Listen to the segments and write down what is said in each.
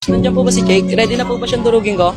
Nandiyan po ba si Jake? Ready na po ba siyang durugin ko?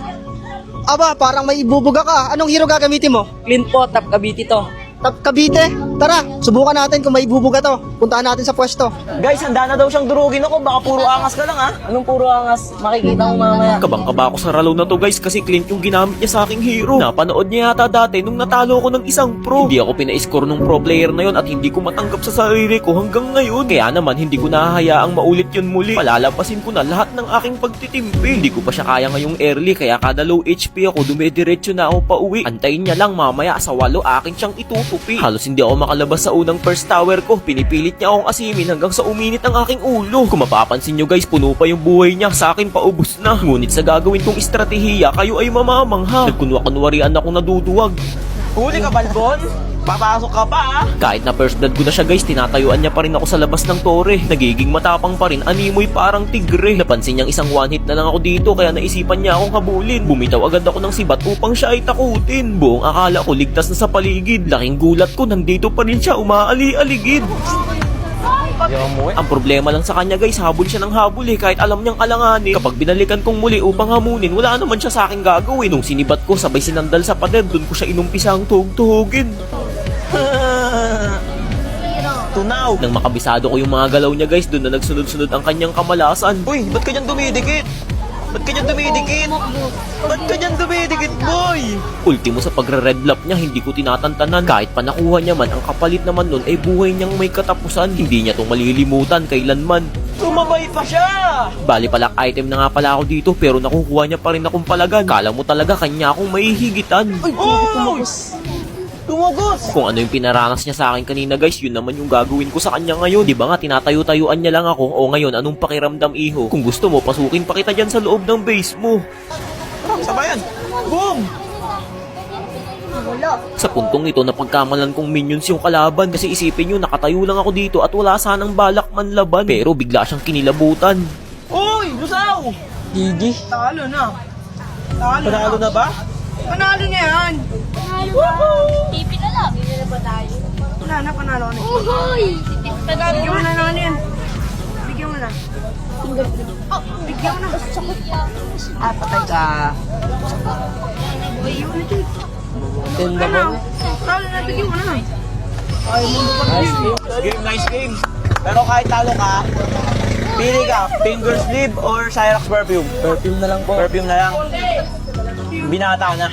Aba, parang may ibubuga ka. Anong hero gagamitin mo? Clint po, top Cavite to. Tap Cavite? Tara, subukan natin kung may ibubuga to. Puntahan natin sa pwesto. Guys, handa na daw siyang durugin ako. Baka puro angas ka lang, ha? Anong puro angas? Makikita mo mamaya. Kabang-kaba ako sa ralo na to guys kasi Clint yung ginamit niya sa aking hero. Napanood niya yata dati nung natalo ko ng isang pro. Hindi ako pina-score nung pro player na yon at hindi ko matanggap sa sarili ko hanggang ngayon. Kaya naman hindi ko nahahayaang maulit yun muli. Palalabasin ko na lahat ng aking pagtitimpi. Hindi ko pa siya kaya ngayong early kaya kada low HP ako dumidiretso na ako pa uwi. Antayin niya lang mamaya sa 8 akin siyang itutupi. Halos hindi ako makalabas sa unang first tower ko. Pinipilit niya akong asimin hanggang sa uminit ang aking ulo. Kung mapapansin nyo guys, puno pa yung buhay niya. Sa akin paubos na. Ngunit sa gagawin kong estratehiya, kayo ay mamamangha. Nagkunwa-kunwarian akong naduduwag. Huli ka, Balbon? Papasok ka pa, ha? Kahit na first blood ko na siya guys, tinatayuan niya pa rin ako sa labas ng tore. Nagiging matapang pa rin, animoy parang tigre. Napansin niyang isang one hit na lang ako dito kaya naisipan niya akong habulin. Bumitaw agad ako ng sibat upang siya ay takutin. Buong akala ko ligtas na sa paligid. Laking gulat ko, nandito pa rin siya umaali-aligid. Ang problema lang sa kanya guys, habol siya ng habol kahit alam niyang alanganin. Kapag binalikan kong muli upang hamunin, wala naman siya sa akin gagawin. Nung sinibat ko, sabay sinandal sa pader, dun ko siya inumpisang tuhog-tuhogin. Tunaw. Nang makabisado ko yung mga galaw niya guys, dun na nagsunod-sunod ang kanyang kamalasan. Uy, ba't ka dyan dumidikit? Ba't ka dyan dumidikit? Ba't ka dyan dumidikit, boy? Ultimo sa pagre-red lap niya, hindi ko tinatantanan. Kahit pa nakuha niya man, ang kapalit naman nun ay buhay niyang may katapusan. Hindi niya itong malilimutan kailanman. Tumabay pa siya! Bali palak item na nga pala ako dito pero nakukuha niya pa rin akong palagan. Kala mo talaga kanya akong mahihigitan. Oh! Tumugos! Kung ano yung pinaranas niya sa akin kanina guys, yun naman yung gagawin ko sa kanya ngayon. Di ba nga tinatayo-tayuan niya lang ako? O ngayon, anong pakiramdam iho? Kung gusto mo, pasukin pa kita dyan sa loob ng base mo. Sabayan! Boom! Sa puntong ito, napagkamalan kong minions yung kalaban kasi isipin nyo, nakatayo lang ako dito at wala sanang balak man laban. Pero bigla siyang kinilabutan. Uy! Lusaw! Gigi. Talo na. Panalo na ba? Panalo na yan. TV na lang. Bili na ba tayo? Wala na, panalo na. Uy! Tagal Bigyan mo na natin. Bigyan mo na. Bigyan mo na. Patay ka. Tinda Ano? mo. Talo na, bigyan mo na. Nice game. Pero kahit talo ka, pili ka, finger sleeve or Cyrax perfume? Perfume na lang po. Perfume na lang. Binata na.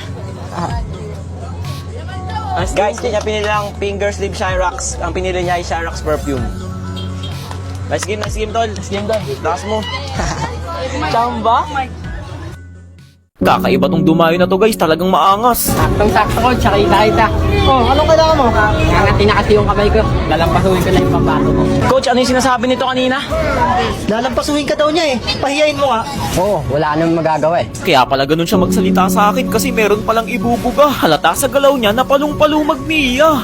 Guys, kanya pinili lang finger sleeve Cyrax. Ang pinili niya ay Cyrax perfume. Nice game tol. Nice game tol. Lakas mo. Chamba? Kakaiba tong dumayo na to guys, talagang maangas. Saktong-sakto ko, tsaka kita. Oh, anong kailangan mo? Ngangati na kasi yung kamay ko. Lalampasuhin ko lang yung papato ko. Coach, ano yung sinasabi nito kanina? Lalampasuhin ka daw niya eh. Pahiyain mo nga. Oo, wala namang magagawa Kaya pala ganun siya magsalita sa akin kasi meron palang ibubuga. Halata sa galaw niya na palong-palong magmiya.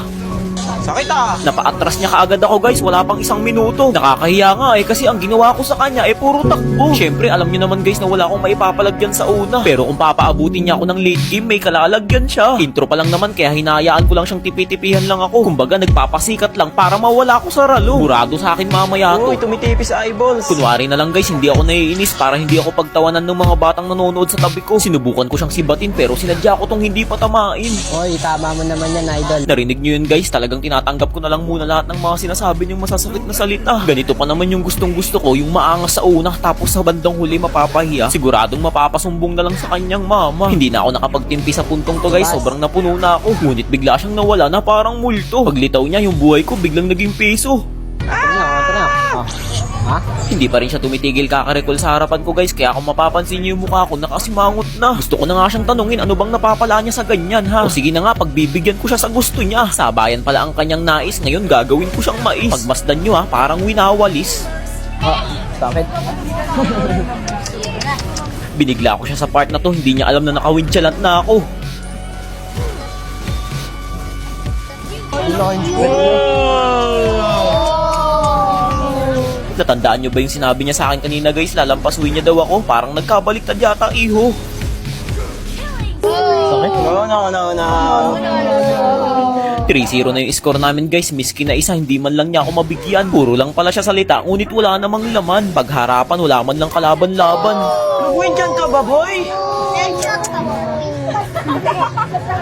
Sakit ah. Napaatras niya kaagad ako guys, wala pang 1 minuto. Nakakahiya nga kasi ang ginawa ko sa kanya puro takbo. Syempre alam niyo naman guys na wala akong maipapalagyan sa una. Pero kung papaabutin niya ako ng late game, may kalalagyan siya. Intro pa lang naman kaya hinayaan ko lang siyang tipi-tipihan lang ako. Kumbaga nagpapasikat lang para mawala ako sa ralo. Burado sa akin mamaya to. Uy, tumitipis sa eyeballs. Kunwari na lang guys, hindi ako naiinis para hindi ako pagtawanan ng mga batang nanonood sa tabi ko. Sinubukan ko siyang sibatin pero sinadya ko tong hindi patamain. Oy, tama mo naman yan, idol. Narinig nyo yun guys, talagang tinatanggap ko na lang muna lahat ng mga sinasabi niyong masasakit na salita. Ganito pa naman yung gustong gusto ko, yung maangas sa una tapos sa bandang huli mapapahiya. Siguradong mapapasumbong na lang sa kanyang mama. Hindi na ako nakapagtimpi sa puntong to guys, sobrang napuno na ako. Ngunit bigla siyang nawala na parang multo. Paglitaw niya yung buhay ko biglang naging peso. Ito na. Ha? Hindi pa rin siya tumitigil kakarekol sa harapan ko guys, kaya kung mapapansin niyo yung mukha ko nakasimangot na. Gusto ko na nga siyang tanungin ano bang napapala niya sa ganyan ha. O sige na nga, pagbibigyan ko siya sa gusto niya. Sabayan pala ang kanyang nais, ngayon gagawin ko siyang mais. Pagmasdan niyo ha, parang winawalis. Bakit? Binigla ko siya sa part na to, hindi niya alam na nakawindchalant na ako. Natandaan nyo ba yung sinabi niya sa akin kanina guys? Lalampasuin niya daw ako. Parang nagkabaliktad yata iho. No. 3-0 na yung score namin guys, miski na isa hindi man lang niya ako mabigyan. Puro lang pala siya salita, ngunit wala namang laman. Pagharapan, wala man lang kalaban-laban. Mag-win dyan ka ba, boy?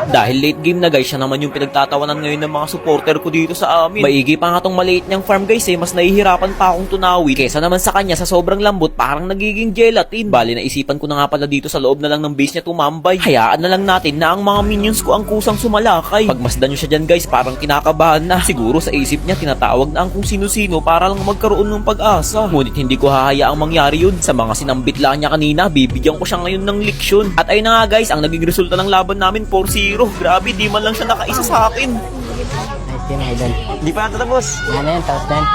Dahil late game na guys, siya naman yung pinagtatawanan ngayon ng mga supporter ko dito sa amin. Maigi pa nga tong maliit niyang farm guys mas nahihirapan pa akong tunawin. Kesa naman sa kanya sa sobrang lambot, parang nagiging gelatin. Bali naisipan ko na nga pala dito sa loob na lang ng base niya tumambay. Hayaan na lang natin na ang mga minions ko ang kusang sumalakay. Pagmasdan nyo siya dyan guys, parang kinakabahan na. Siguro sa isip niya, tinatawag na ang kung sino-sino para lang magkaroon ng pag-asa. Ngunit hindi ko hahayaang mangyari yun. Sa mga sinambit lang niya kanina, bibigyan ko siya ngayon ng leksyon. At ayun na nga guys, ang naging resulta ng laban namin 4-0. Grabe, di man lang siya nakaisa sa akin. Nice game, idol. Di pa natatapos. Ano yun, tapos na yun.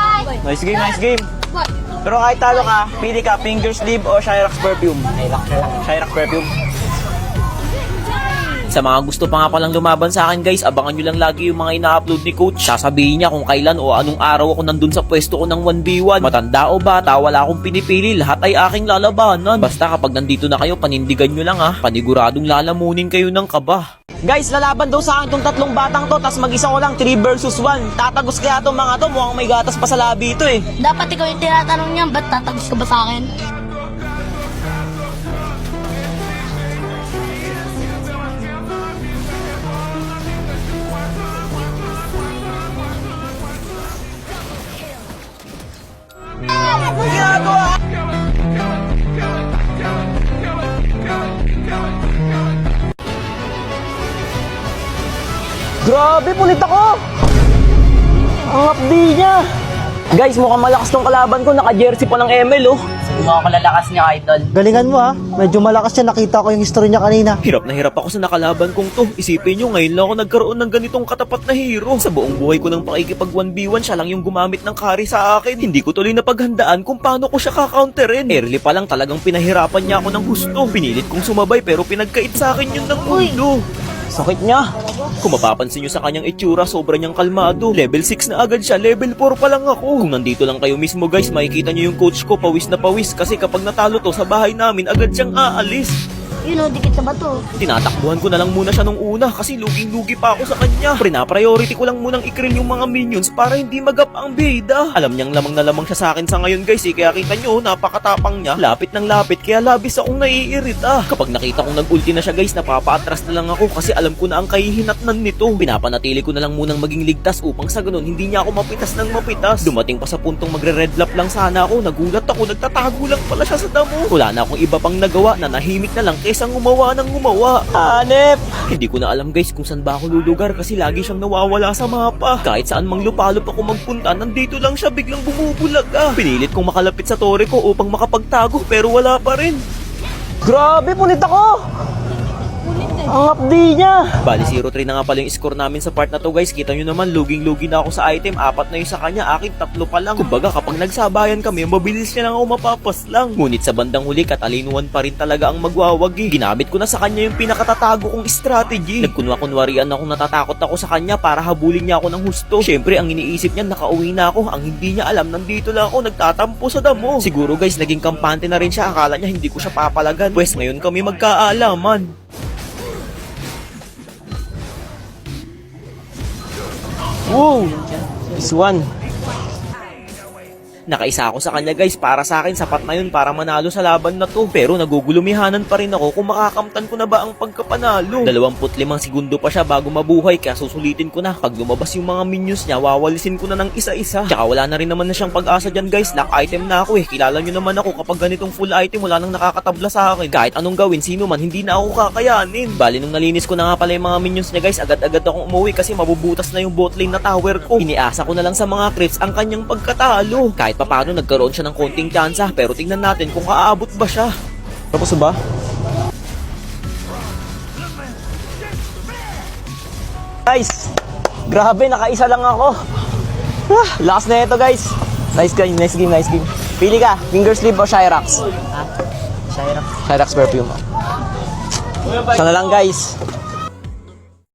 Nice game, nice game. Pero kahit talo ka, pili ka, finger sleeve o Shyrax perfume. Relax na lang. Shyrax perfume. Sa mga gusto pa nga palang lumaban sa akin guys, abangan nyo lang lagi yung mga ina-upload ni Coach. Sasabihin niya kung kailan o anong araw ako nandun sa pwesto ko ng 1v1. Matanda o bata, wala akong pinipili. Lahat ay aking lalabanan. Basta kapag nandito na kayo, panindigan nyo lang ha. Paniguradong lalamunin kayo ng kaba. Guys, lalaban daw sa akin tong tatlong batang to, tas mag-isa ko lang 3 versus 1. Tatagos kaya tong mga to, mukhang may gatas pa sa labi ito eh. Dapat ikaw yung tinatanong niya, ba't tatagos ka ba sa akin? Grabe, pulit ako! Ang updi niya! Guys, mukhang malakas tong kalaban ko, naka-jersey pa ng ML oh. Mga kalalakas niya, idol. Galingan mo ha. Medyo malakas siya. Nakita ko yung history niya kanina. Hirap na hirap ako sa nakalaban kong to. Isipin nyo, ngayon lang ako nagkaroon ng ganitong katapat na hero. Sa buong buhay ko ng pakikipag 1v1, siya lang yung gumamit ng carry sa akin. Hindi ko tuloy na paghandaan kung paano ko siya kakounterin. Early pa lang talagang pinahirapan niya ako ng gusto. Pinilit kong sumabay pero pinagkait sa akin yun ng mundo. Sakit niya. Kung mapapansin nyo sa kanyang itsura, sobra niyang kalmado. Level 6 na agad siya, level 4 pa lang ako. Kung nandito lang kayo mismo guys, makikita nyo yung coach ko, pawis na pawis. Kasi kapag natalo to sa bahay namin, agad siyang aalis. Yun o, dikit sa bato. Tinatakbuhan ko na lang muna siya nung una kasi luging-lugi pa ako sa kanya. Prina-priority ko lang munang i-krill yung mga minions para hindi magap ang bida. Alam niyang lamang na lamang siya sa akin sa ngayon guys kaya kita nyo, napakatapang niya. Lapit ng lapit kaya labis akong naiirita. Kapag nakita kong nag-ulti na siya guys, napapa-atras na lang ako kasi alam ko na ang kahihinatnan nito. Pinapanatili ko na lang munang maging ligtas upang sa ganun hindi niya ako mapitas ng mapitas. Dumating pa sa puntong magre-red lap lang sana ako, nagulat ako, nagtatago lang pala siya sa damo. Wala na akong iba pang nagawa, nanahimik na lang kaysa gumawa ng gumawa. Hanep! Hindi ko na alam guys kung saan ba ako lulugar kasi lagi siyang nawawala sa mapa. Kahit saan mang lupalop ako magpunta, nandito lang siya biglang bumubulaga. Pinilit kong makalapit sa tore ko upang makapagtago pero wala pa rin. Grabe, pulit ako! Ang updi niya! Bali 0-3 na nga pala yung score namin sa part na to guys. Kita nyo naman, luging-lugi na ako sa item. 4 na yung sa kanya, akin 3 pa lang. Kumbaga kapag nagsabayan kami, mabilis niya lang ako mapapaslang. Ngunit sa bandang huli, katalinuhan pa rin talaga ang magwawagi. Ginamit ko na sa kanya yung pinakatatago kong strategy. Nagkunwa-kunwarian akong natatakot ako sa kanya para habulin niya ako ng husto. Syempre ang iniisip niya, nakauwi na ako. Ang hindi niya alam, nandito lang ako nagtatampo sa damo. Siguro guys, naging kampante na rin siya. Akala niya hindi ko siya papalagan. Pwes ngayon kami magkaalaman. Woo! This one. Nakaisa ako sa kanya guys, para sa akin sapat na yun para manalo sa laban na to. Pero nagugulumihanan pa rin ako kung makakamtan ko na ba ang pagkapanalo. 25 segundo pa siya bago mabuhay kaya susulitin ko na. Pag lumabas yung mga minions niya, wawalisin ko na ng isa-isa. Tsaka wala na rin naman na siyang pag-asa dyan guys, lock item na ako eh. Kilala nyo naman ako kapag ganitong full item wala nang nakakatabla sa akin. Kahit anong gawin, sino man, hindi na ako kakayanin. Bali nung nalinis ko na nga pala yung mga minions niya guys, agad-agad akong umuwi kasi mabubutas na yung bot lane na tower ko. Iniasa ko na lang sa mga crits ang kanyang pagkatalo. Kahit paano nagkaroon siya ng konting tsansa pero tingnan natin kung aabot ba siya. Tapos ba? Guys, grabe, nakaisa lang ako. Last na ito guys. Nice game, nice game, nice game. Pili ka, finger sleeve o Shyrax? Shyrax. Shyrax perfume. Sana lang guys.